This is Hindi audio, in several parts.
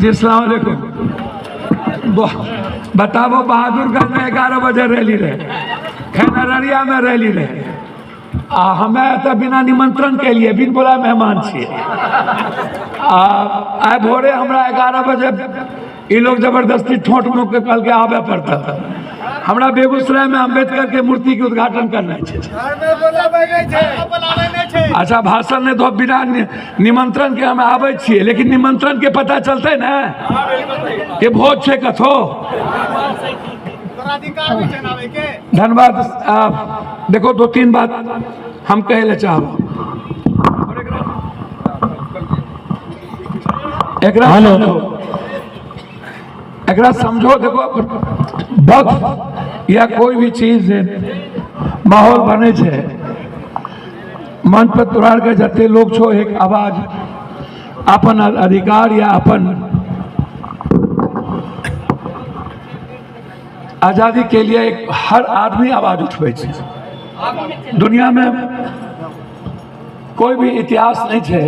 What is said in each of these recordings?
जी अस्सलाम वालेकुम। बताओ बहादुरगढ़ में 11 बजे रैली रहे, खैनरिया में रैली रहे, हमें तो बिना निमंत्रण के लिए बिन बोला मेहमान छे। आइ भोरे हमरा 11 बजे ये लोग जबरदस्ती ठोंठ मुँह के कल के आवे पड़ता। हमरा बेगूसराय में अम्बेडकर के मूर्ति के उद्घाटन करना है। अच्छा भाषण ने तो बिना निमंत्रण के हमें आवे छे, लेकिन निमंत्रण के पता चलते ना कि भोज छे कथो। धन्यवाद। देखो 2-3 बात हम कहे ले चाहो। एकरा समझो। देखो वक्त या कोई भी चीज माहौल बने छे, मंच पर तोड़ के जते लोग छो एक आवाज अपन अधिकार या अपन आजादी के लिए एक हर आदमी आवाज उठवे छे। दुनिया में कोई भी इतिहास नहीं छे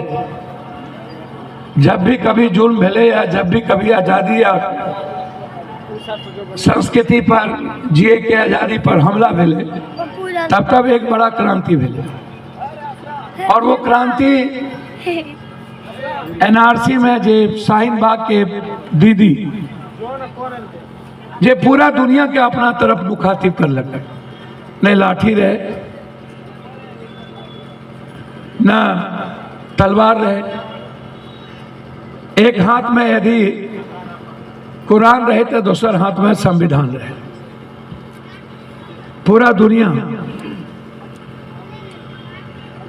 जब भी कभी जुल्म भेले या जब भी कभी आजादी या संस्कृति पर जिए के आजादी पर हमला भेले तब एक बड़ा क्रांति भेले। और वो क्रांति एनआरसी में जे शाहीन बाग के दीदी जे पूरा दुनिया के अपना तरफ मुखातिब कर लगे, न लाठी रहे न तलवार रहे, एक हाथ में यदि कुरान रहे तो दूसर हाथ में संविधान रहे। पूरा दुनिया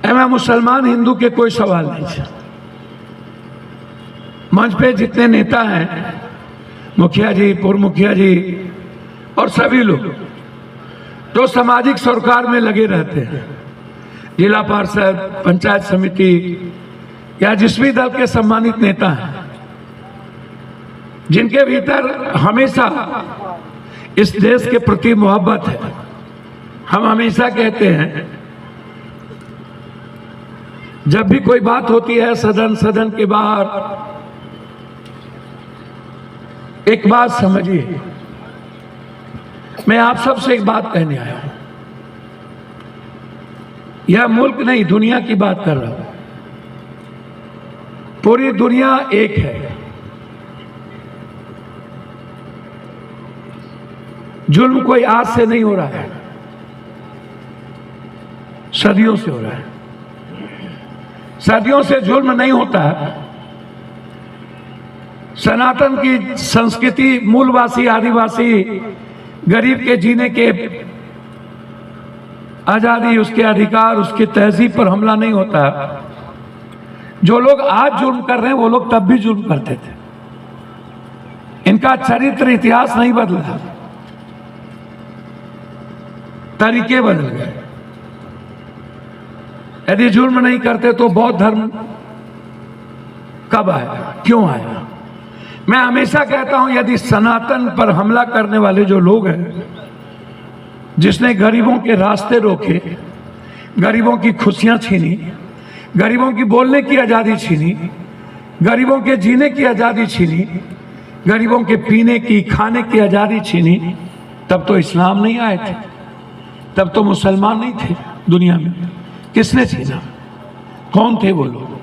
एवं मुसलमान हिंदू के कोई सवाल नहीं है। मंच पे जितने नेता हैं, मुखिया जी, पूर्व मुखिया जी और सभी लोग तो सामाजिक सरोकार में लगे रहते हैं। जिला पार्षद, पंचायत समिति या जिस भी दल के सम्मानित नेता हैं, जिनके भीतर हमेशा इस देश के प्रति मोहब्बत है। हम हमेशा कहते हैं जब भी कोई बात होती है सदन के बाहर, एक बात समझिए, मैं आप सबसे एक बात कहने आया हूं। यह मुल्क नहीं, दुनिया की बात कर रहा हूं। पूरी दुनिया एक है। जुल्म कोई आज से नहीं हो रहा है, सदियों से हो रहा है। सदियों से जुल्म नहीं होता है। सनातन की संस्कृति, मूलवासी, आदिवासी, गरीब के जीने के आजादी, उसके अधिकार, उसकी तहजीब पर हमला नहीं होता। जो लोग आज जुल्म कर रहे हैं वो लोग तब भी जुल्म करते थे। इनका चरित्र, इतिहास नहीं बदला, तरीके बदल गए। यदि जुल्म नहीं करते तो बौद्ध धर्म कब आया, क्यों आया? मैं हमेशा कहता हूं यदि सनातन पर हमला करने वाले जो लोग हैं, जिसने गरीबों के रास्ते रोके, गरीबों की खुशियां छीनी, गरीबों की बोलने की आजादी छीनी, गरीबों के जीने की आजादी छीनी, गरीबों के पीने की, खाने की आजादी छीनी, तब तो इस्लाम नहीं आए थे, तब तो मुसलमान नहीं थे दुनिया में। किसने छीना? कौन थे वो लोग?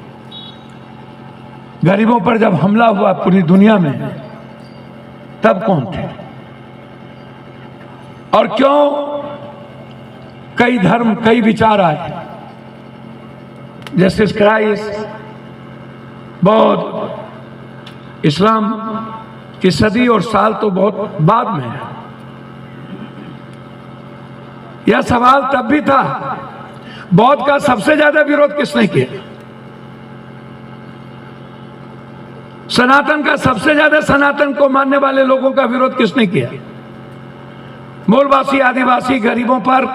गरीबों पर जब हमला हुआ पूरी दुनिया में, तब कौन थे? और क्यों कई धर्म, कई विचार आए, जैसे क्राइस्ट, बौद्ध, इस्लाम की सदी और साल तो बहुत बाद में है। यह सवाल तब भी था। बौद्ध का सबसे ज्यादा विरोध किसने किया? सनातन का सबसे ज्यादा, सनातन को मानने वाले लोगों का विरोध किसने किया? मूलवासी, आदिवासी, गरीबों पर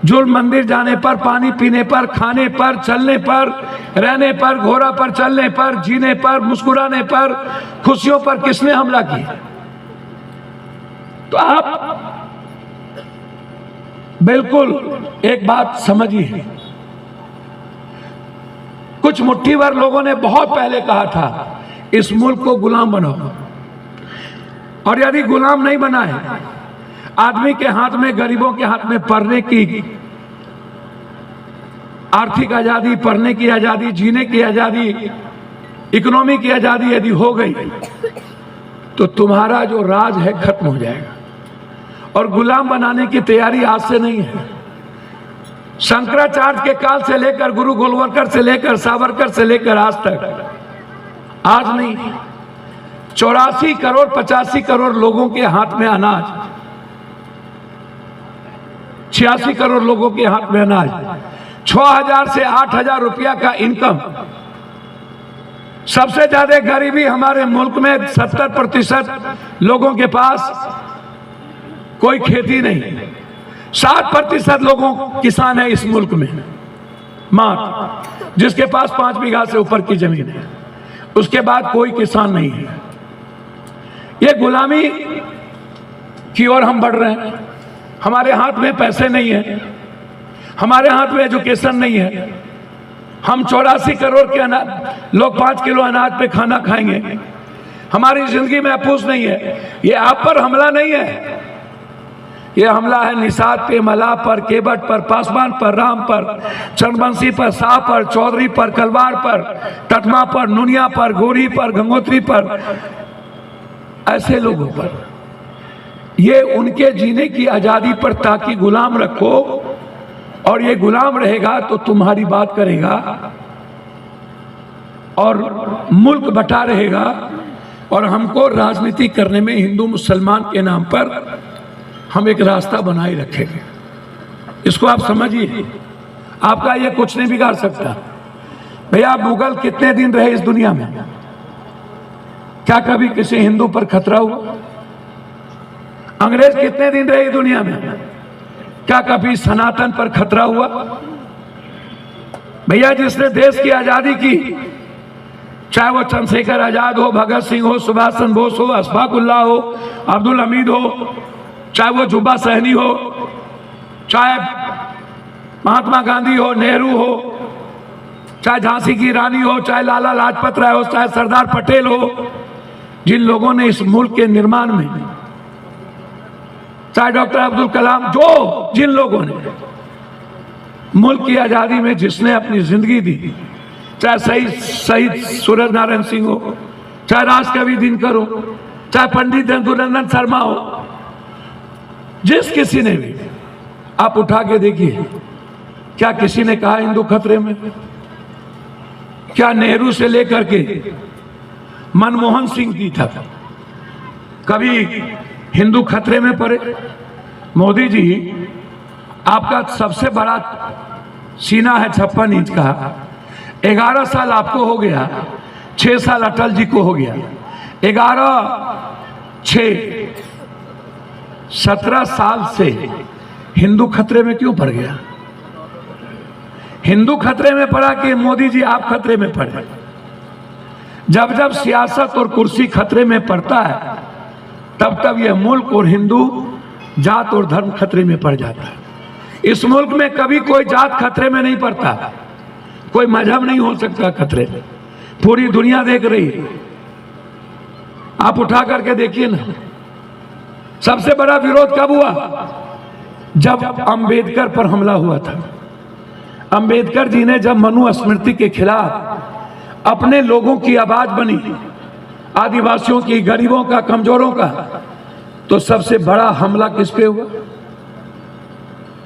जुल्म, मंदिर जाने पर, पानी पीने पर, खाने पर, चलने पर, रहने पर, घोड़ा पर चलने पर, जीने पर, मुस्कुराने पर, खुशियों पर किसने हमला किया? तो आप बिल्कुल एक बात समझिए, कुछ मुट्ठी भर लोगों ने बहुत पहले कहा था इस मुल्क को गुलाम बनाओ, और यदि गुलाम नहीं बनाए, आदमी के हाथ में, गरीबों के हाथ में पढ़ने की आर्थिक आजादी, पढ़ने की आजादी, जीने की आजादी, इकोनॉमी की आजादी यदि हो गई तो तुम्हारा जो राज है खत्म हो जाएगा। और गुलाम बनाने की तैयारी आज से नहीं है। शंकराचार्य के काल से लेकर, गुरु गोलवलकर से लेकर, सावरकर से लेकर आज तक, आज नहीं, 84 करोड़ 85 करोड़ लोगों के हाथ में अनाज, 86 करोड़ लोगों के हाथ में अनाज, 6000 से 8000 रुपया का इनकम। सबसे ज्यादा गरीबी हमारे मुल्क में, 70% लोगों के पास कोई खेती नहीं, 60% लोगों किसान है इस मुल्क में मात्र, जिसके पास 5 बीघा से ऊपर की जमीन है, उसके बाद कोई किसान नहीं है। ये गुलामी की ओर हम बढ़ रहे हैं। हमारे हाथ में पैसे नहीं है, हमारे हाथ में एजुकेशन नहीं है। हम 84 करोड़ के अनाज, लोग 5 किलो अनाज पे खाना खाएंगे। हमारी जिंदगी में अफसोस नहीं है। ये आप पर हमला नहीं है, ये हमला है निषाद पे, मला पर, केवट पर, पासवान पर, राम पर, चंद्रवंशी पर, शाह पर, चौधरी पर, कलवार पर, टटमा पर, नुनिया पर, गोरी पर, गंगोत्री पर, ऐसे लोगों पर। ये उनके जीने की आजादी पर ताकि गुलाम रखो, और ये गुलाम रहेगा तो तुम्हारी बात करेगा और मुल्क बटा रहेगा, और हमको राजनीति करने में हिंदू मुसलमान के नाम पर हम एक रास्ता बनाए रखेंगे। इसको आप समझिए, आपका ये कुछ नहीं बिगाड़ सकता। भैया मुगल कितने दिन रहे इस दुनिया में? क्या कभी किसी हिंदू पर खतरा हुआ? अंग्रेज कितने दिन रहे दुनिया में? क्या कभी सनातन पर खतरा हुआ? भैया जिसने देश की आजादी की, चाहे वो चंद्रशेखर आजाद हो, भगत सिंह हो, सुभाष चंद्र बोस हो, अशफाक उल्लाह हो, अब्दुल हमीद हो, चाहे वो जुब्बा सहनी हो, चाहे महात्मा गांधी हो, नेहरू हो, चाहे झांसी की रानी हो, चाहे लाला लाजपत राय हो, चाहे सरदार पटेल हो, जिन लोगों ने इस मुल्क के निर्माण में, चाहे डॉक्टर अब्दुल कलाम, जो जिन लोगों ने मुल्क की आजादी में जिसने अपनी जिंदगी दी, चाहे शहीद सूरज नारायण सिंह हो, चाहे राजकवि दिनकर हो, चाहे पंडित रघुनंदन शर्मा हो, जिस किसी ने भी, आप उठा के देखिए, क्या किसी ने कहा हिंदू खतरे में? क्या नेहरू से लेकर के मनमोहन सिंह जी तक कभी हिंदू खतरे में पड़े? मोदी जी, आपका सबसे बड़ा सीना है 56 इंच का, 11 साल आपको हो गया, 6 साल अटल जी को हो गया, 17 साल से हिंदू खतरे में क्यों पड़ गया? हिंदू खतरे में पड़ा कि मोदी जी आप खतरे में पड़े? जब जब सियासत और कुर्सी खतरे में पड़ता है, तब तब यह मुल्क और हिंदू जात और धर्म खतरे में पड़ जाता है। इस मुल्क में कभी कोई जात खतरे में नहीं पड़ता, कोई मजहब नहीं हो सकता खतरे में। पूरी दुनिया देख रही है, आप उठा करके देखिए ना। सबसे बड़ा विरोध कब हुआ? जब अंबेडकर पर हमला हुआ था। अंबेडकर जी ने जब मनुस्मृति के खिलाफ अपने लोगों की आवाज बनी, आदिवासियों की, गरीबों का, कमजोरों का, तो सबसे बड़ा हमला किस पे हुआ?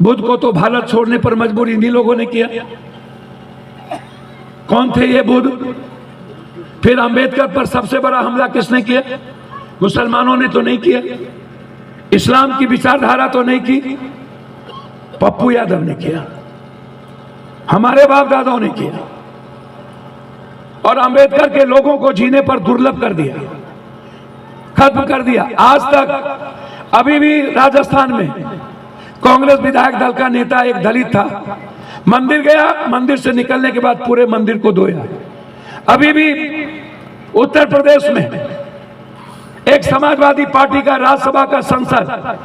बुद्ध को तो भारत छोड़ने पर मजबूर इन्हीं लोगों ने किया। कौन थे ये बुद्ध? फिर अंबेडकर पर सबसे बड़ा हमला किसने किया? मुसलमानों ने तो नहीं किया, इस्लाम की विचारधारा तो नहीं की, पप्पू यादव ने किया, हमारे बाप दादाओं ने किया। और अंबेडकर के लोगों को जीने पर दुर्लभ कर दिया, खत्म कर दिया। आज तक अभी भी राजस्थान में कांग्रेस विधायक दल का नेता एक दलित था, मंदिर गया, मंदिर से निकलने के बाद पूरे मंदिर को धोया। अभी भी उत्तर प्रदेश में एक समाजवादी पार्टी का राज्यसभा का सांसद,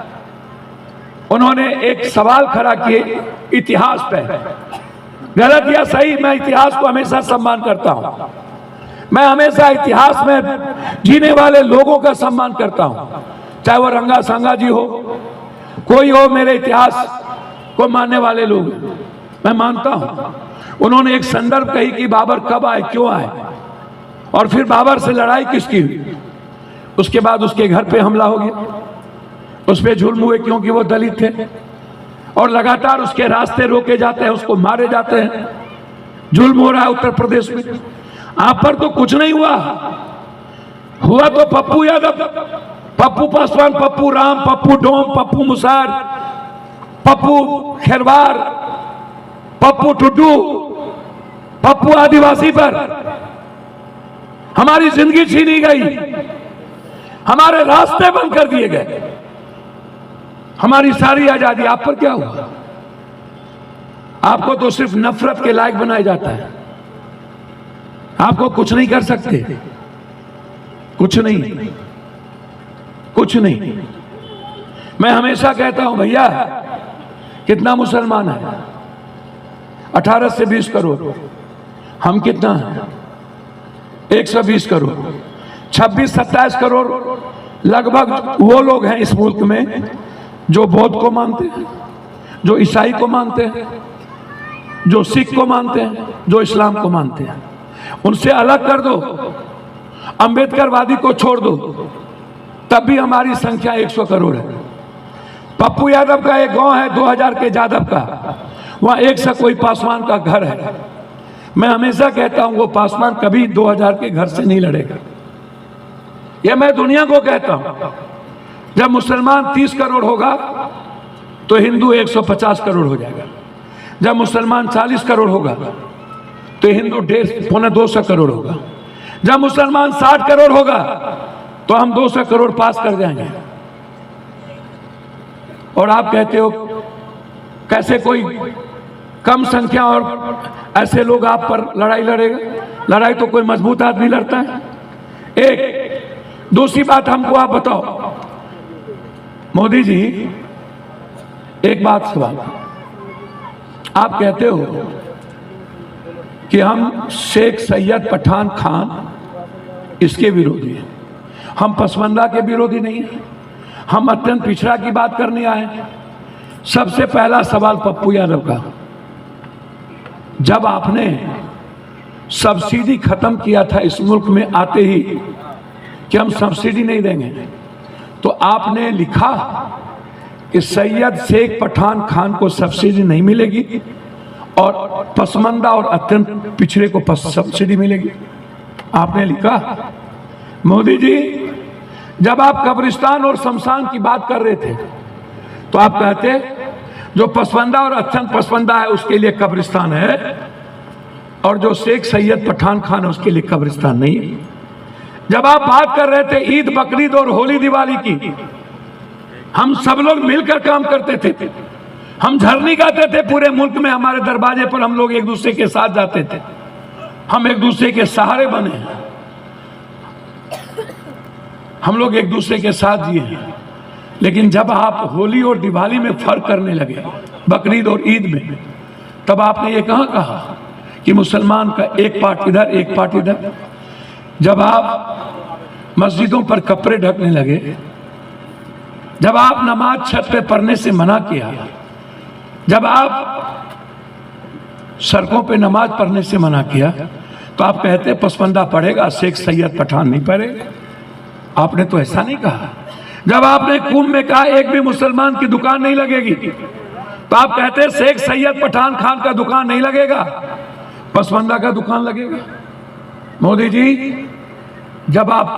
उन्होंने एक सवाल खड़ा किए इतिहास पे। गलत या सही, मैं इतिहास को हमेशा सम्मान करता हूं। मैं हमेशा इतिहास में जीने वाले लोगों का सम्मान करता हूं, चाहे वो रंगा संगा जी हो, कोई हो, मेरे इतिहास को मानने वाले लोग मैं मानता हूं। उन्होंने एक संदर्भ कही कि बाबर कब आए, क्यों आए, और फिर बाबर से लड़ाई किसकी हुई। उसके बाद उसके घर पे हमला हो गया, उस पर जुल्म हुए क्योंकि वो दलित थे, और लगातार उसके रास्ते रोके जाते हैं, उसको मारे जाते हैं, जुल्म हो रहा है उत्तर प्रदेश में। आप पर तो कुछ नहीं हुआ, हुआ तो पप्पू यादव, पप्पू पासवान, पप्पू राम, पप्पू डोम, पप्पू मुसार, पप्पू खेरवार, पप्पू टुड्डू, पप्पू आदिवासी पर हमारी जिंदगी छीनी गई, हमारे रास्ते बंद कर दिए गए, हमारी सारी आजादी। आप पर क्या हुआ? आपको तो सिर्फ नफरत के लायक बनाया जाता है, आपको कुछ नहीं कर सकते, कुछ नहीं, कुछ नहीं। मैं हमेशा कहता हूं भैया, कितना मुसलमान है? 18 से 20 करोड़। हम कितना है? 120 करोड़। 26-27 करोड़ लगभग वो लोग हैं इस मुल्क में जो बौद्ध को मानते हैं, जो ईसाई को मानते हैं, जो सिख को मानते हैं, जो इस्लाम को मानते हैं। उनसे अलग कर दो, अंबेडकरवादी को छोड़ दो, तब भी हमारी संख्या 100 करोड़ है। पप्पू यादव का एक गांव है 2000 के जादव का, वहां एक से कोई पासवान का घर है। मैं हमेशा कहता हूं वो पासवान कभी 2000 के घर से नहीं लड़ेगा, यह मैं दुनिया को कहता हूं। जब मुसलमान 30 करोड़ होगा तो हिंदू 150 करोड़ हो जाएगा। जब मुसलमान 40 करोड़ होगा तो हिंदू 150-200 करोड़ होगा। जब मुसलमान 60 करोड़ होगा तो हम 200 करोड़ पास कर जाएंगे। और आप कहते हो कैसे कोई कम संख्या और ऐसे लोग आप पर लड़ाई लड़ेगा? लड़ाई तो कोई मजबूत आदमी लड़ता है। एक दूसरी बात हमको आप बताओ मोदी जी, एक बात सवाल, आप कहते हो कि हम शेख सैयद पठान खान इसके विरोधी हैं, हम पसमानदा के विरोधी नहीं हैं, हम अत्यंत पिछड़ा की बात करने आए हैं। सबसे पहला सवाल पप्पू यादव का, जब आपने सब्सिडी खत्म किया था इस मुल्क में आते ही कि हम सब्सिडी नहीं देंगे, तो आपने लिखा कि सैयद शेख पठान खान को सब्सिडी नहीं मिलेगी और पसमानदा और अत्यंत पिछड़े को सब्सिडी मिलेगी। आपने लिखा। मोदी जी, जब आप कब्रिस्तान और शमशान की बात कर रहे थे तो आप कहते जो पसमानदा और अत्यंत पसमानदा है उसके लिए कब्रिस्तान है, और जो शेख सैयद पठान खान है उसके लिए कब्रिस्तान नहीं है। जब आप बात कर रहे थे ईद, बकरीद और होली दिवाली की, हम सब लोग मिलकर काम करते थे, हम झरनी गाते थे पूरे मुल्क में, हमारे दरवाजे पर हम लोग एक दूसरे के साथ जाते थे, हम एक दूसरे के सहारे बने हैं, हम लोग एक दूसरे के साथ जिए हैं। लेकिन जब आप होली और दिवाली में फर्क करने लगे, बकरीद और ईद में, तब आपने ये कहा कि मुसलमान का एक पार्ट इधर एक पार्ट इधर। जब आप मस्जिदों पर कपड़े ढकने लगे, जब आप नमाज छत पे पढ़ने से मना किया, जब आप सड़कों पे नमाज पढ़ने से मना किया, तो आप कहते पसमानदा पढ़ेगा, शेख सैयद पठान नहीं पढ़ेगा। आपने तो ऐसा नहीं कहा। जब आपने कुंभ में कहा एक भी मुसलमान की दुकान नहीं लगेगी, तो आप कहते शेख सैयद पठान खान का दुकान नहीं लगेगा, पसमानदा का दुकान लगेगा। मोदी जी, जब आप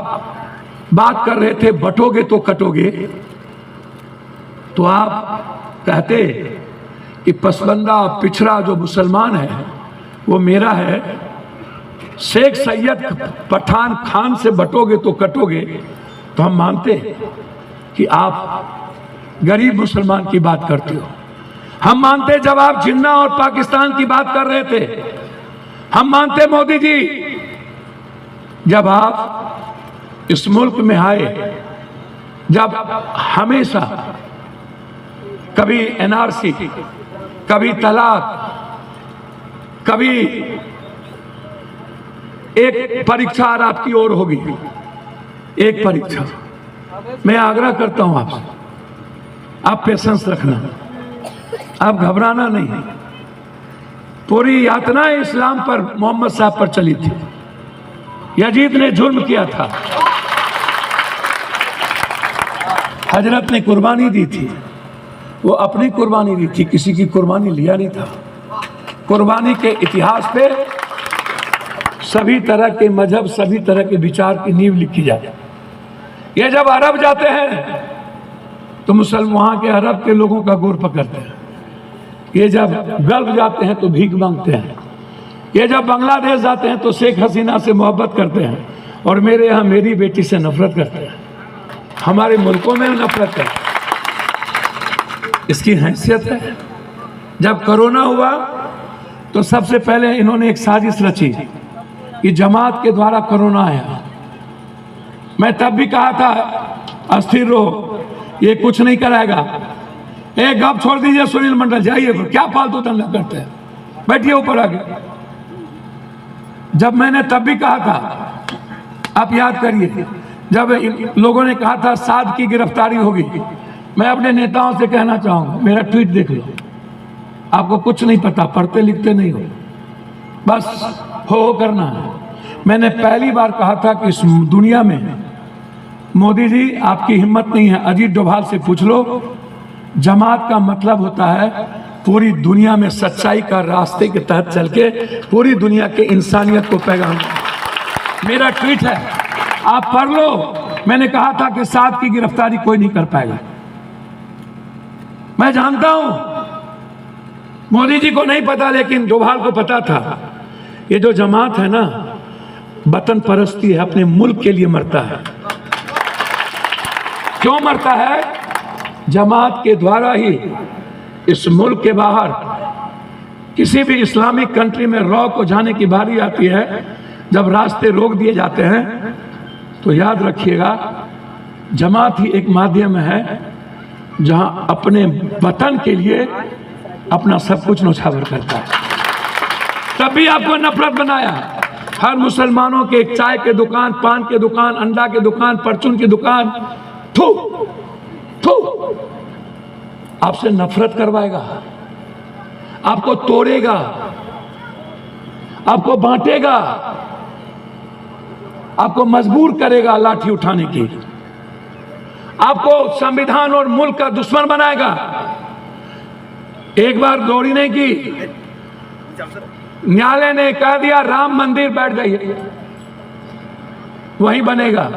बात कर रहे थे बटोगे तो कटोगे, तो आप कहते कि पसमानदा पिछड़ा जो मुसलमान है वो मेरा है, शेख सैयद पठान खान से बटोगे तो कटोगे, तो हम मानते कि आप गरीब मुसलमान की बात करते हो। हम मानते जब आप जिन्ना और पाकिस्तान की बात कर रहे थे, हम मानते मोदी जी जब आप इस मुल्क में आए, जब हमेशा कभी एनआरसी, कभी तलाक, कभी एक परीक्षा आपकी ओर होगी, एक परीक्षा। मैं आग्रह करता हूं आपसे, आप पेशेंस रखना, आप घबराना नहीं। पूरी यातना इस्लाम पर, मोहम्मद साहब पर चली थी। यजीद ने जुल्म किया था, हजरत ने कुर्बानी दी थी, वो अपनी कुर्बानी दी थी, किसी की कुर्बानी लिया नहीं था। कुर्बानी के इतिहास पे सभी तरह के मजहब, सभी तरह के विचार की नींव लिखी जाए। ये जब अरब जाते हैं तो मुसलमान, वहां के अरब के लोगों का गोर पकड़ते हैं। ये जब गल्फ जाते हैं तो भीख मांगते हैं। ये जब बांग्लादेश जाते हैं तो शेख हसीना से मोहब्बत करते हैं, और मेरे यहाँ मेरी बेटी से नफरत करते हैं, हमारे मुल्कों में नफरत करते हैं। इसकी हैसियत है। जब कोरोना हुआ तो सबसे पहले इन्होंने एक साजिश रची कि जमात के द्वारा कोरोना आया। मैं तब भी कहा था अस्थिर रहो, ये कुछ नहीं कराएगा। एक गप छोड़ दीजिए, सुनील मंडल जाइए, क्या फालतू धंधा करते हैं, बैठिए ऊपर आगे। जब मैंने तब भी कहा था, आप याद करिए, जब लोगों ने कहा था साद की गिरफ्तारी होगी, मैं अपने नेताओं से कहना चाहूंगा, मेरा ट्वीट देख लो, आपको कुछ नहीं पता, पढ़ते लिखते नहीं हो, बस हो करना है। मैंने पहली बार कहा था कि इस दुनिया में मोदी जी आपकी हिम्मत नहीं है, अजीत डोभाल से पूछ लो। जमात का मतलब होता है पूरी दुनिया में सच्चाई का रास्ते के तहत चल के पूरी दुनिया के इंसानियत को पैगाम। मेरा ट्वीट है, आप पढ़ लो। मैंने कहा था कि साद की गिरफ्तारी कोई नहीं कर पाएगा। मैं जानता हूं मोदी जी को नहीं पता, लेकिन डोभाल को पता था। ये जो जमात है ना, वतन परस्ती है, अपने मुल्क के लिए मरता है। क्यों मरता है? जमात के द्वारा ही इस मुल्क के बाहर किसी भी इस्लामिक कंट्री में रॉ को जाने की बारी आती है, जब रास्ते रोक दिए जाते हैं, तो याद रखिएगा जमात ही एक माध्यम है जहां अपने वतन के लिए अपना सब कुछ न्यौछावर करता है। तभी आपको नफरत बनाया। हर मुसलमानों के एक चाय के दुकान, पान के दुकान, अंडा के दुकान, परचून की दुकान, थू थू आपसे नफरत करवाएगा, आपको तोड़ेगा, आपको बांटेगा, आपको मजबूर करेगा लाठी उठाने की, आपको संविधान और मुल्क का दुश्मन बनाएगा। एक बार दौड़ी नहीं की, न्यायालय ने कह दिया राम मंदिर, बैठ जाइए, वहीं बनेगा।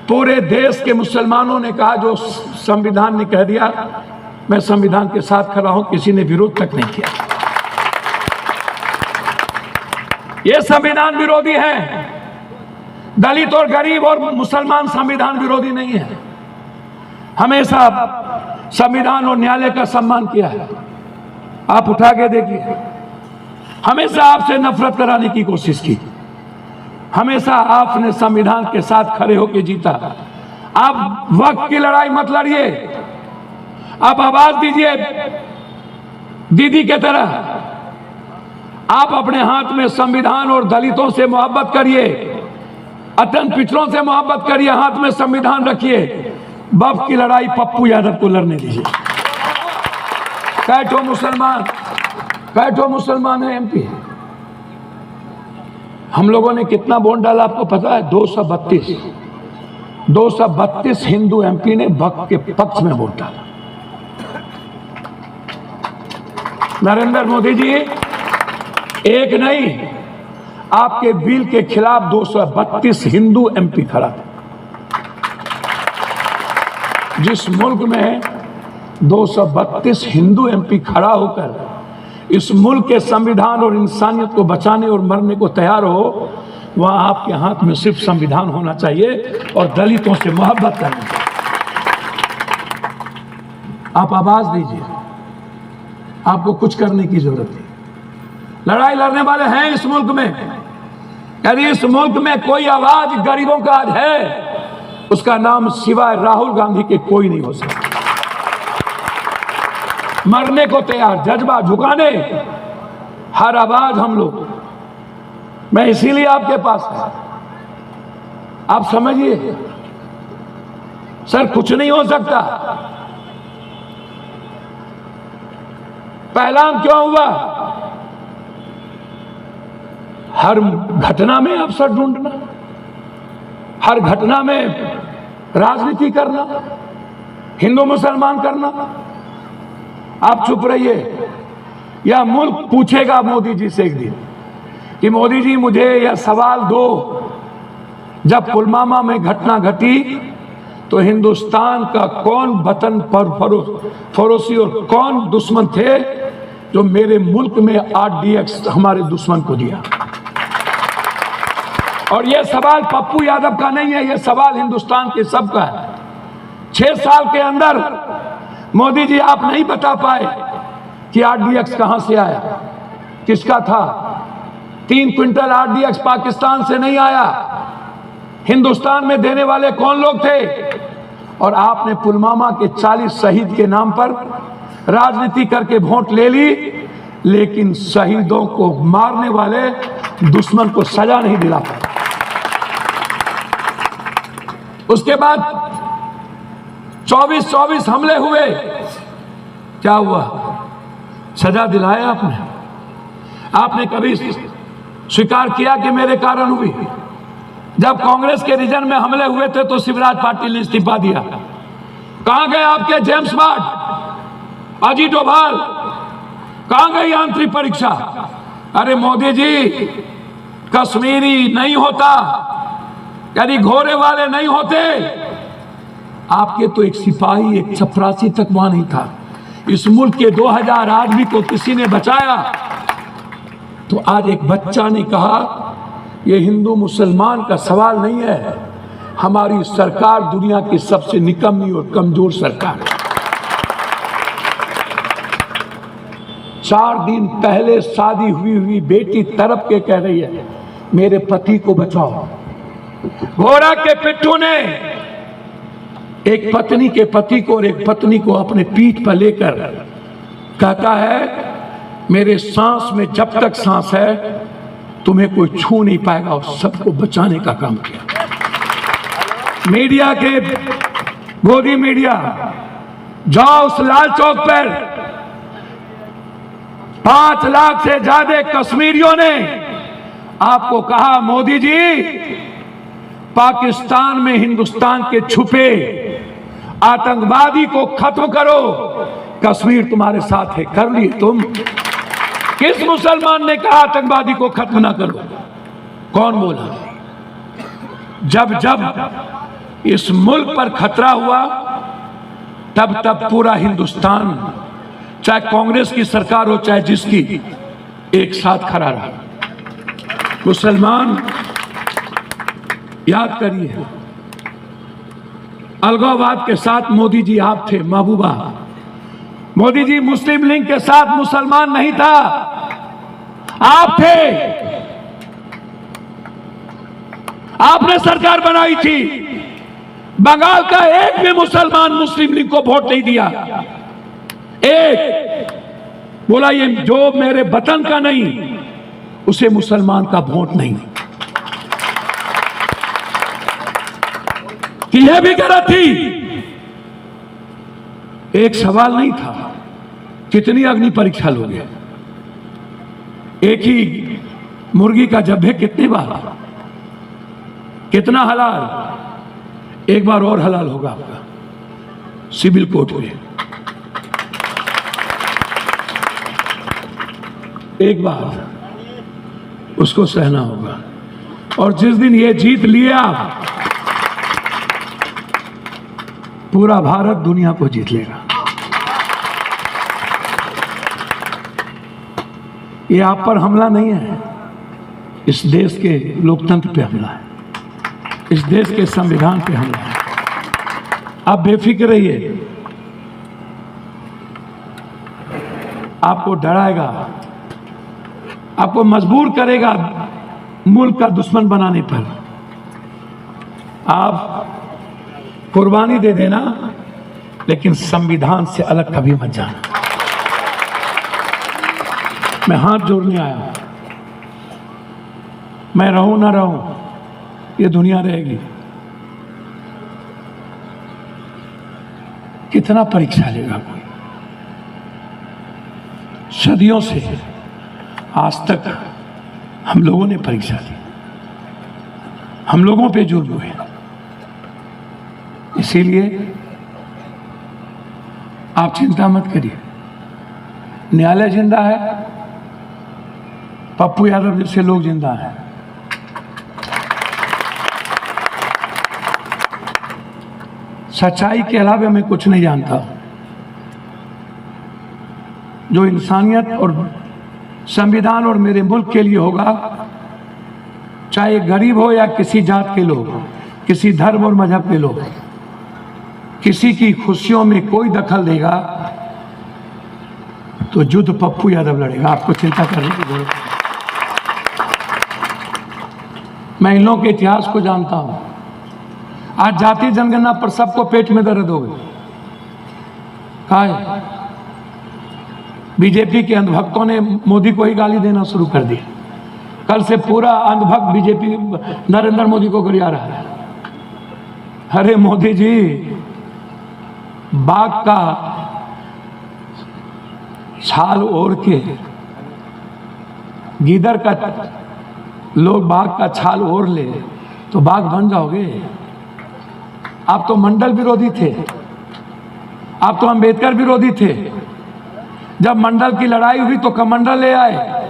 पूरे देश के मुसलमानों ने कहा जो संविधान ने कह दिया, मैं संविधान के साथ खड़ा हूं, किसी ने विरोध तक नहीं किया। ये संविधान विरोधी है। दलित और गरीब और मुसलमान संविधान विरोधी नहीं है। हमेशा संविधान और न्यायालय का सम्मान किया है। आप उठा के देखिए, हमेशा आपसे नफरत कराने की कोशिश की, हमेशा आपने संविधान के साथ खड़े होकर जीता। आप वक्त की लड़ाई मत लड़िए, आप आवाज दीजिए दीदी के तरह। आप अपने हाथ में संविधान और दलितों से मोहब्बत करिए, अत्यंत पिछड़ों से मोहब्बत करिए, हाथ में संविधान रखिए। वक्त की लड़ाई पप्पू यादव को लड़ने दीजिए। कैठो मुसलमान है एमपी। हम लोगों ने कितना वोट डाला आपको पता है? 232 हिंदू एमपी ने वक्त के पक्ष में वोट डाला। नरेंद्र मोदी जी एक नहीं, आपके बिल के खिलाफ 232 हिंदू एमपी खड़ा था। जिस मुल्क में 232 हिंदू एमपी खड़ा होकर इस मुल्क के संविधान और इंसानियत को बचाने और मरने को तैयार हो, वहां आपके हाथ में सिर्फ संविधान होना चाहिए और दलितों से मोहब्बत करनी चाहिए। आप आवाज दीजिए, आपको कुछ करने की जरूरत नहीं। लड़ाई लड़ने वाले हैं इस मुल्क में। यदि इस मुल्क में कोई आवाज गरीबों का आज है, उसका नाम सिवाय राहुल गांधी के कोई नहीं हो सकता। मरने को तैयार, जज्बा झुकाने, हर आवाज हम लोग, मैं इसीलिए आपके पास है। आप समझिए सर, कुछ नहीं हो सकता। पहलगाम क्यों हुआ? हर घटना में अवसर ढूंढना, हर घटना में राजनीति करना, हिंदू मुसलमान करना। आप चुप रहिए। यह मुल्क पूछेगा मोदी जी से एक दिन कि मोदी जी मुझे यह सवाल दो, जब पुलवामा में घटना घटी तो हिंदुस्तान का कौन वतन पर फरोसी और कौन दुश्मन थे जो मेरे मुल्क में RDX हमारे दुश्मन को दिया। और यह सवाल पप्पू यादव का नहीं है, यह सवाल हिंदुस्तान के सबका है। 6 साल के अंदर मोदी जी आप नहीं बता पाए कि RDX कहां से आया, किसका था। 3 क्विंटल RDX पाकिस्तान से नहीं आया, हिंदुस्तान में देने वाले कौन लोग थे। और आपने पुलवामा के 40 शहीद के नाम पर राजनीति करके वोट ले ली, लेकिन शहीदों को मारने वाले दुश्मन को सजा नहीं दिला पाए। उसके बाद 24 हमले हुए, क्या हुआ? सजा दिलाया आपने। आपने कभी स्वीकार किया कि मेरे कारण हुई? जब कांग्रेस के रीजन में हमले हुए थे तो शिवराज पाटिल ने इस्तीफा दिया। कहां गए आपके जेम्स बार्ड, अजीत डोभाल, कहां गई आंतरिक परीक्षा? अरे मोदी जी, कश्मीरी नहीं होता यदि घोड़े वाले नहीं होते, आपके तो एक सिपाही, एक चपरासी तक वहां नहीं था। इस मुल्क के 2000 आदमी को किसी ने बचाया। तो आज एक बच्चा ने कहा ये हिंदू मुसलमान का सवाल नहीं है, हमारी सरकार दुनिया की सबसे निकम्मी और कमजोर सरकार है। 4 दिन पहले शादी हुई बेटी तड़प के कह रही है मेरे पति को बचाओ। घोड़ा के पिट्ठू ने एक पत्नी के पति को और एक पत्नी को अपने पीठ पर लेकर कहता है मेरे सांस में जब तक सांस है तुम्हें कोई छू नहीं पाएगा, और सबको बचाने का काम किया। मीडिया के मोदी मीडिया, जाओ उस लाल चौक पर 5 लाख से ज्यादा कश्मीरियों ने आपको कहा मोदी जी पाकिस्तान में हिंदुस्तान के छुपे आतंकवादी को खत्म करो, कश्मीर तुम्हारे साथ है। कर लिए तुम? किस मुसलमान ने कहा आतंकवादी को खत्म ना करो? कौन बोला? जब जब इस मुल्क पर खतरा हुआ तब तब पूरा हिंदुस्तान, चाहे कांग्रेस की सरकार हो चाहे जिसकी, एक साथ खड़ा रहा। मुसलमान याद करिए, अलगाववाद के साथ मोदी जी आप थे। महबूबा, मोदी जी मुस्लिम लीग के साथ मुसलमान नहीं था, आप थे। आपने सरकार बनाई थी। बंगाल का एक भी मुसलमान मुस्लिम लीग को वोट नहीं दिया। एक बोला ये जो मेरे वतन का नहीं उसे मुसलमान का वोट नहीं। कि यह भी गलत थी। एक सवाल नहीं था, कितनी अग्नि परीक्षा लोगे? एक ही मुर्गी का जब्बे कितनी बार, कितना हलाल? एक बार और हलाल होगा आपका सिविल कोर्ट में। एक बार उसको सहना होगा। और जिस दिन ये जीत लिए आप, पूरा भारत दुनिया को जीत लेगा। ये आप पर हमला नहीं है, इस देश के लोकतंत्र पे हमला है, इस देश के संविधान पे हमला है। आप बेफिक्र रहिए। आपको डराएगा, आपको मजबूर करेगा मुल्क का दुश्मन बनाने पर। आप कुर्बानी दे देना, लेकिन संविधान से अलग कभी मत जाना। मैं हाथ जोड़ने आया। मैं रहूं ना रहूं, ये दुनिया रहेगी। कितना परीक्षा लेगा कोई? सदियों से आज तक हम लोगों ने परीक्षा दी, हम लोगों पे जुल्म हुए। इसीलिए आप चिंता मत करिए, न्यायालय जिंदा है, पप्पू यादव जैसे लोग जिंदा हैं। सच्चाई के अलावा मैं कुछ नहीं जानता। जो इंसानियत और संविधान और मेरे मुल्क के लिए होगा, चाहे गरीब हो या किसी जात के लोग, किसी धर्म और मजहब के लोग, किसी की खुशियों में कोई दखल देगा तो युद्ध पप्पू यादव लड़ेगा। आपको चिंता करने की जरूरत नहीं। मैं इन लोगों के इतिहास को जानता हूं। आज जाति जनगणना पर सबको पेट में दर्द हो गई। काहे? बीजेपी के अंधभक्तों ने मोदी को ही गाली देना शुरू कर दिया। कल से पूरा अंधभक्त बीजेपी नरेंद्र मोदी को गरिया रहा है। अरे मोदी जी, बाघ का छाल ओढ़ के, गीदड़ का लोग बाघ का छाल ओढ़ ले तो बाघ बन जाओगे। आप तो मंडल विरोधी थे, आप तो अंबेडकर विरोधी थे। जब मंडल की लड़ाई हुई तो कमंडल ले आए।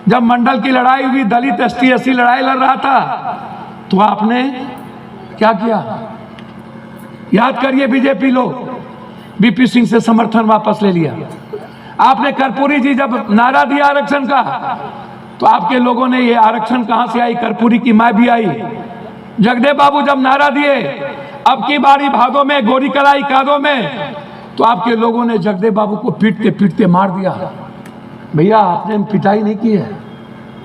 जब मंडल की लड़ाई हुई, दलित एसटी एससी लड़ाई लड़ रहा था, तो आपने क्या किया? याद करिए, बीजेपी लोग बीपी सिंह से समर्थन वापस ले लिया। आपने कर्पूरी जी जब नारा दिया आरक्षण का, तो आपके लोगों ने ये आरक्षण कहां से आई? कर्पूरी की मां भी आई। जगदेव बाबू जब नारा दिए, अब की बारी भादों में, गोरी कलाई कादों में, तो आपके लोगों ने जगदेव बाबू को पीटते पीटते मार दिया। भैया, आपने पिटाई नहीं की है।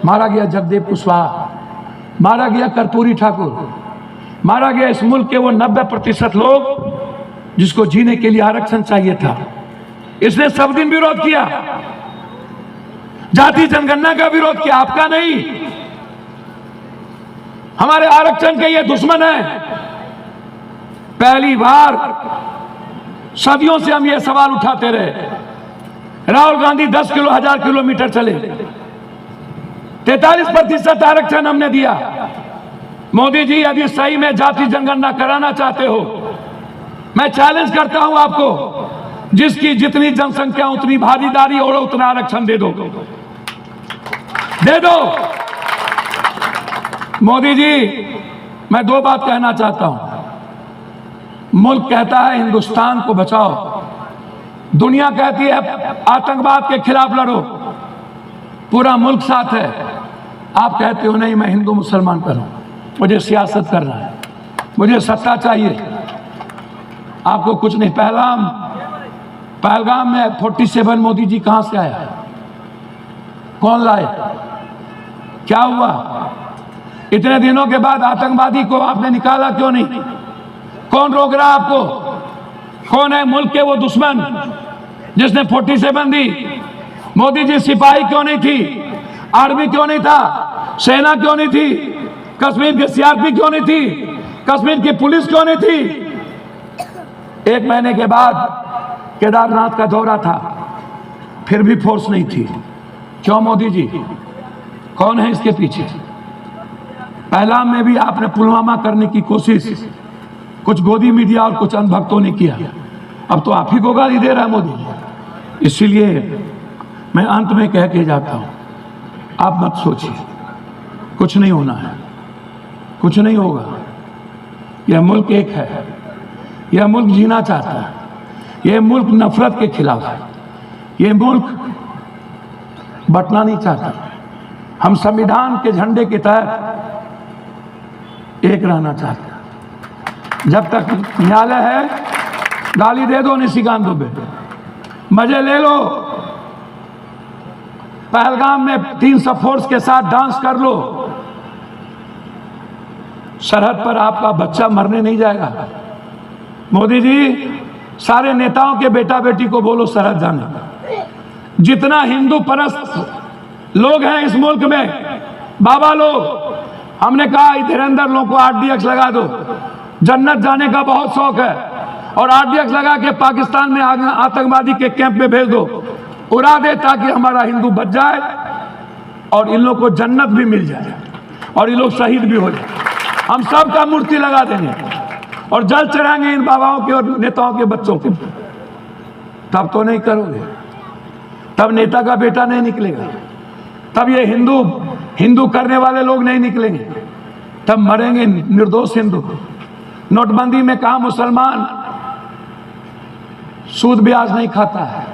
मारा गया जगदेव कुशवाहा, मारा गया कर्पूरी ठाकुर, मारा गया इस मुल्क के वो 90% लोग जिसको जीने के लिए आरक्षण चाहिए था। इसने सब दिन विरोध किया, जाति जनगणना का विरोध किया, आपका नहीं। हमारे आरक्षण के ये दुश्मन है। पहली बार सदियों से हम ये सवाल उठाते रहे। राहुल गांधी 10 किलो 1000 किलोमीटर चले, 43% आरक्षण हमने दिया। मोदी जी, यदि सही में जाति जनगणना कराना चाहते हो, मैं चैलेंज करता हूं आपको, जिसकी जितनी जनसंख्या उतनी भागीदारी और उतना आरक्षण दे दो, दे दो। मोदी जी, मैं दो बात कहना चाहता हूं। मुल्क कहता है हिंदुस्तान को बचाओ, दुनिया कहती है आतंकवाद के खिलाफ लड़ो, पूरा मुल्क साथ है। आप कहते हो नहीं, मैं हिंदू मुसलमान करूं, मुझे सियासत करना है, मुझे सत्ता चाहिए। आपको कुछ नहीं। पहलगाम में 47 मोदी जी कहां से आया? कौन लाए? क्या हुआ? इतने दिनों के बाद आतंकवादी को आपने निकाला क्यों नहीं? कौन रोक रहा आपको? कौन है मुल्क के वो दुश्मन जिसने 47 दी? मोदी जी, सिपाही क्यों नहीं थी? आर्मी क्यों नहीं था? सेना क्यों नहीं थी? कश्मीर के सीआरपी क्यों नहीं थी? कश्मीर की पुलिस क्यों नहीं थी? 1 महीने के बाद केदारनाथ का दौरा था, फिर भी फोर्स नहीं थी। क्यों मोदी जी? कौन है इसके पीछे? पहलगाम में भी आपने पुलवामा करने की कोशिश कुछ गोदी मीडिया और कुछ अंधभक्तों ने किया। अब तो आप ही को गाली दे रहा है मोदी। इसीलिए मैं अंत में कह के जाता हूं, आप मत सोचिए, कुछ नहीं होना है, कुछ नहीं होगा। यह मुल्क एक है, यह मुल्क जीना चाहता है, यह मुल्क नफरत के खिलाफ है, यह मुल्क बंटना नहीं चाहता। हम संविधान के झंडे के तहत एक रहना चाहते हैं। जब तक न्यायालय है, गाली दे दो निशिकांत दुबे, मजे ले लो, पहलगाम में 300 फोर्स के साथ डांस कर लो, सरहद पर आपका बच्चा मरने नहीं जाएगा। मोदी जी, सारे नेताओं के बेटा बेटी को बोलो सरहद जाने। जितना हिंदू परस्त लोग हैं इस मुल्क में, बाबा लोग, हमने कहा धीरेंद्र लोगों को RDX लगा दो, जन्नत जाने का बहुत शौक है, और RDX लगा के पाकिस्तान में आतंकवादी के कैंप में भेज दो, उड़ा दे, ताकि हमारा हिंदू बच जाए और इन लोग को जन्नत भी मिल जाए और ये लोग शहीद भी हो जाए। हम सब का मूर्ति लगा देंगे और जल चढ़ाएंगे इन बाबाओं के और नेताओं के बच्चों के। तब तो नहीं करोगे, तब नेता का बेटा नहीं निकलेगा, तब ये हिंदू करने वाले लोग नहीं निकलेंगे, तब मरेंगे निर्दोष हिंदू। नोटबंदी में कहा मुसलमान सूद ब्याज नहीं खाता है,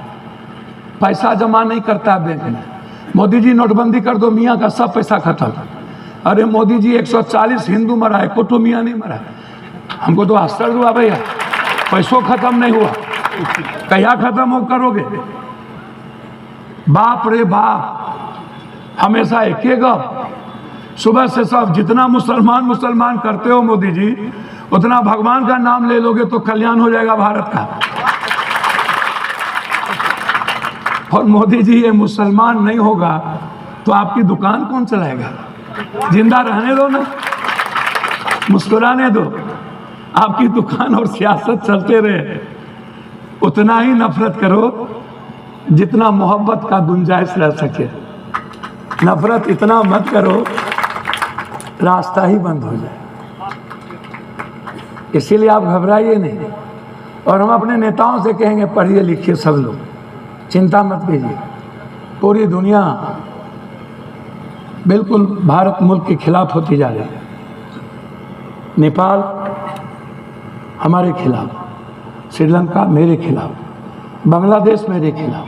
पैसा जमा नहीं करता है बैंक में। मोदी जी नोटबंदी कर दो, मियाँ का सब पैसा खत्म। अरे मोदी जी 140 हिंदू मरा है, कुटु मियाँ नहीं मरा। हमको तो आश्चर्य हुआ भैया, पैसों खत्म नहीं हुआ, क्या खत्म हो करोगे? बाप रे बाप, हमेशा एक ही गप, सुबह से सब जितना मुसलमान करते हो मोदी जी, उतना भगवान का नाम ले लोगे तो कल्याण हो जाएगा भारत का। और मोदी जी ये मुसलमान नहीं होगा तो आपकी दुकान कौन चलाएगा? जिंदा रहने दो ना, मुस्कुराने दो, आपकी दुकान और सियासत चलते रहे। उतना ही नफरत करो जितना मोहब्बत का गुंजाइश रह सके। नफरत इतना मत करो रास्ता ही बंद हो जाए। इसीलिए आप घबराइए नहीं, और हम अपने नेताओं से कहेंगे पढ़िए लिखिए सब लोग, चिंता मत कीजिए। पूरी दुनिया बिल्कुल भारत मुल्क के खिलाफ होती जा रही है। नेपाल हमारे खिलाफ, श्रीलंका मेरे खिलाफ, बांग्लादेश मेरे खिलाफ,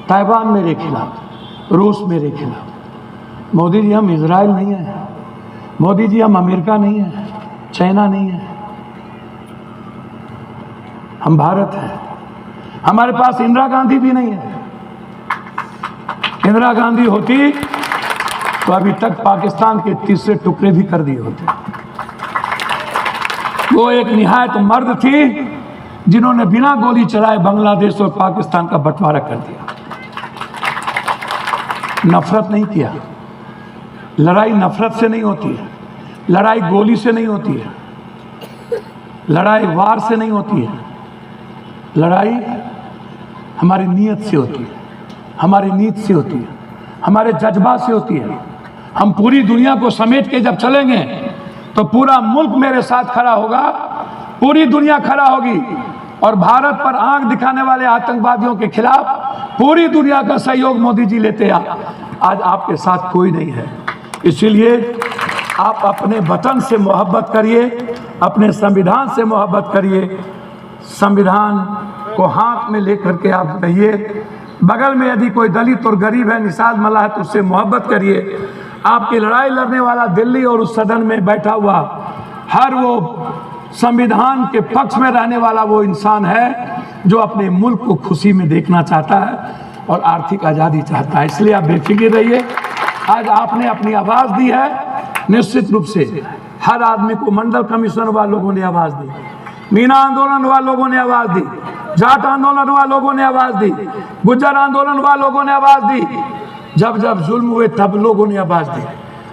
ताइवान मेरे खिलाफ, रूस मेरे खिलाफ। मोदी जी हम इजराइल नहीं हैं, मोदी जी हम अमेरिका नहीं हैं, चाइना नहीं है, हम भारत हैं। हमारे पास इंदिरा गांधी भी नहीं है। इंदिरा गांधी होती तो अभी तक पाकिस्तान के तीसरे टुकड़े भी कर दिए होते। वो एक निहायत मर्द थी जिन्होंने बिना गोली चलाए बांग्लादेश और पाकिस्तान का बंटवारा कर दिया। नफरत नहीं किया। लड़ाई नफरत से नहीं होती है, लड़ाई गोली से नहीं होती है, लड़ाई वार से नहीं होती है, लड़ाई हमारी नीयत से होती है, हमारी नीत से होती है, हमारे जज्बात से होती है। हम पूरी दुनिया को समेट के जब चलेंगे तो पूरा मुल्क मेरे साथ खड़ा होगा, पूरी दुनिया खड़ा होगी, और भारत पर आंख दिखाने वाले आतंकवादियों के खिलाफ पूरी दुनिया का सहयोग मोदी जी लेते हैं। आज आपके साथ कोई नहीं है। इसीलिए आप अपने वतन से मोहब्बत करिए, अपने संविधान से मोहब्बत करिए, संविधान को हाथ में लेकर के आप रहिए। बगल में यदि कोई दलित और गरीब है, निषाद मल्ला है, तो उससे मोहब्बत करिए। आपकी लड़ाई लड़ने वाला दिल्ली और उस सदन में बैठा हुआ हर वो संविधान के पक्ष में रहने वाला वो इंसान है जो अपने मुल्क को खुशी में देखना चाहता है और आर्थिक आज़ादी चाहता है। इसलिए आप बेफिक्र रहिए। आज आपने अपनी आवाज़ दी है, निश्चित रूप से हर आदमी को, मंडल कमीशन वाले लोगों ने आवाज़ दी, मीना आंदोलन वाले लोगों ने आवाज़ दी, जाट आंदोलन वाले लोगों ने आवाज़ दी, गुज्जर आंदोलन वाले लोगों ने आवाज़ दी। जब जब जुल्म हुए तब लोगों ने आवाज़ दी।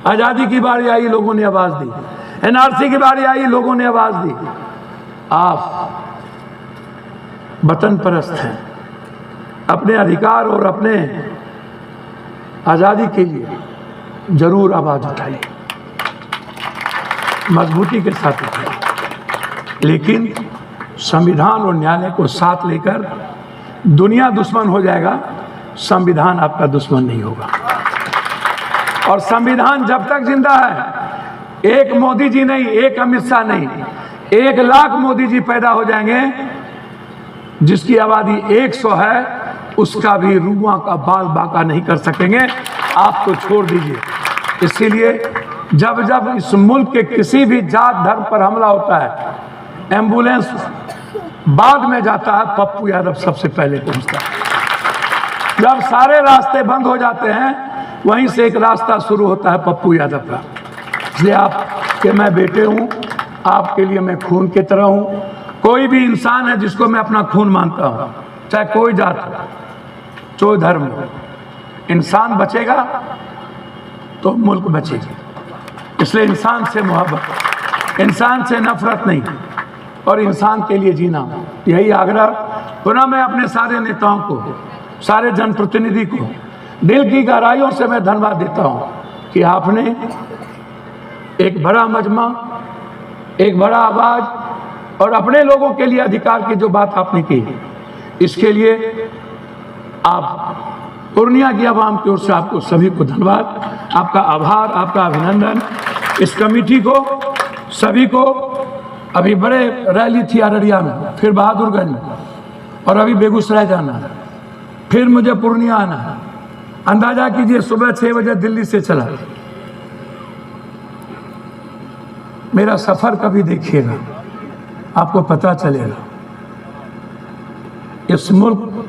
आज़ादी की बारी आई, लोगों ने आवाज़ दी। NRC की बारी आई, लोगों ने आवाज़ दी। आप वतन परस्त हैं, अपने अधिकार और अपने आज़ादी के लिए जरूर आवाज़ उठाइए, मजबूती के साथ उठाइए, लेकिन संविधान और न्यायालय को साथ लेकर। दुनिया दुश्मन हो जाएगा, संविधान आपका दुश्मन नहीं होगा। और संविधान जब तक जिंदा है, एक मोदी जी नहीं, एक अमित शाह नहीं, 1 लाख मोदी जी पैदा हो जाएंगे, जिसकी आबादी 100 है, उसका भी रुआ का बाल बाका नहीं कर सकेंगे। आप तो छोड़ दीजिए। इसीलिए जब जब इस मुल्क के किसी भी जात धर्म पर हमला होता है, एम्बुलेंस बाद में जाता है, पप्पू यादव सबसे पहले पहुंचता है। जब सारे रास्ते बंद हो जाते हैं, वहीं से एक रास्ता शुरू होता है पप्पू यादव का। इसलिए आप के मैं बेटे हूँ, आपके लिए मैं खून की तरह हूँ। कोई भी इंसान है जिसको मैं अपना खून मानता हूँ, चाहे कोई जात हो, कोई धर्म हो, इंसान बचेगा तो मुल्क बचेगी। इसलिए इंसान से मोहब्बत, इंसान से नफरत नहीं, और इंसान के लिए जीना, यही आग्रह पुनः मैं अपने सारे नेताओं को, सारे जनप्रतिनिधि को दिल की गहराइयों से मैं धन्यवाद देता हूँ कि आपने एक बड़ा मजमा, एक बड़ा आवाज और अपने लोगों के लिए अधिकार की जो बात आपने की, इसके लिए आप पूर्णिया की आवाम की ओर से आपको सभी को धन्यवाद, आपका आभार, आपका अभिनंदन। इस कमेटी को, सभी को, अभी बड़े रैली थी अररिया में, फिर बहादुरगंज में, और अभी बेगूसराय जाना है, फिर मुझे पूर्णिया आना है। अंदाजा कीजिए सुबह 6 बजे दिल्ली से चला। मेरा सफर कभी देखिएगा, आपको पता चलेगा। इस मुल्क,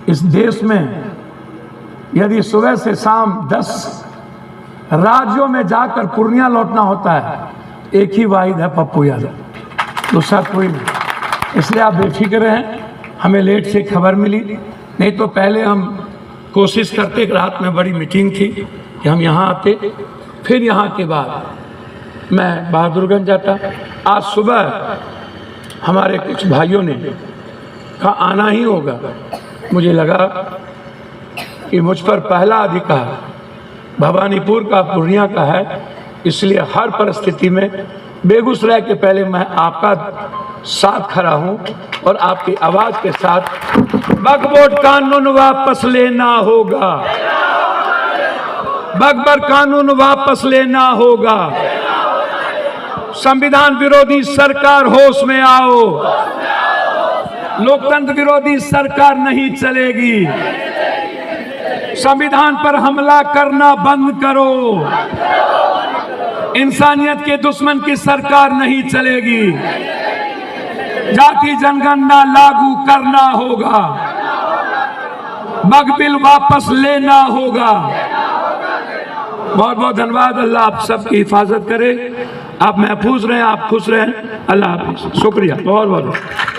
इस देश में यदि सुबह से शाम 10 राज्यों में जाकर पूर्णिया लौटना होता है, एक ही वाहिद है पप्पू यादव, दूसरा कोई नहीं। इसलिए आप बेफिक्र रहें। हमें लेट से खबर मिली, नहीं तो पहले हम कोशिश करते, रात में बड़ी मीटिंग थी कि हम यहाँ आते, फिर यहाँ के बाद मैं बहादुरगंज जाता। आज सुबह हमारे कुछ भाइयों ने कहा आना ही होगा। मुझे लगा कि मुझ पर पहला अधिकार भवानीपुर का, पूर्णिया का है, इसलिए हर परिस्थिति में बेगूसराय के पहले मैं आपका साथ खड़ा हूं और आपकी आवाज के साथ। वक्फ कानून वापस लेना होगा, वक्फ कानून वापस लेना होगा। संविधान विरोधी सरकार होश में आओ, लोकतंत्र विरोधी सरकार नहीं चलेगी। संविधान पर हमला करना बंद करो, इंसानियत के दुश्मन की सरकार नहीं चलेगी। जाति जनगणना लागू करना होगा, वक्फ बिल वापस लेना होगा। बहुत बहुत धन्यवाद। अल्लाह आप सबकी हिफाजत करे, आप महफूज रहें, आप खुश रहें। अल्लाह हाफिज। शुक्रिया, बहुत बहुत।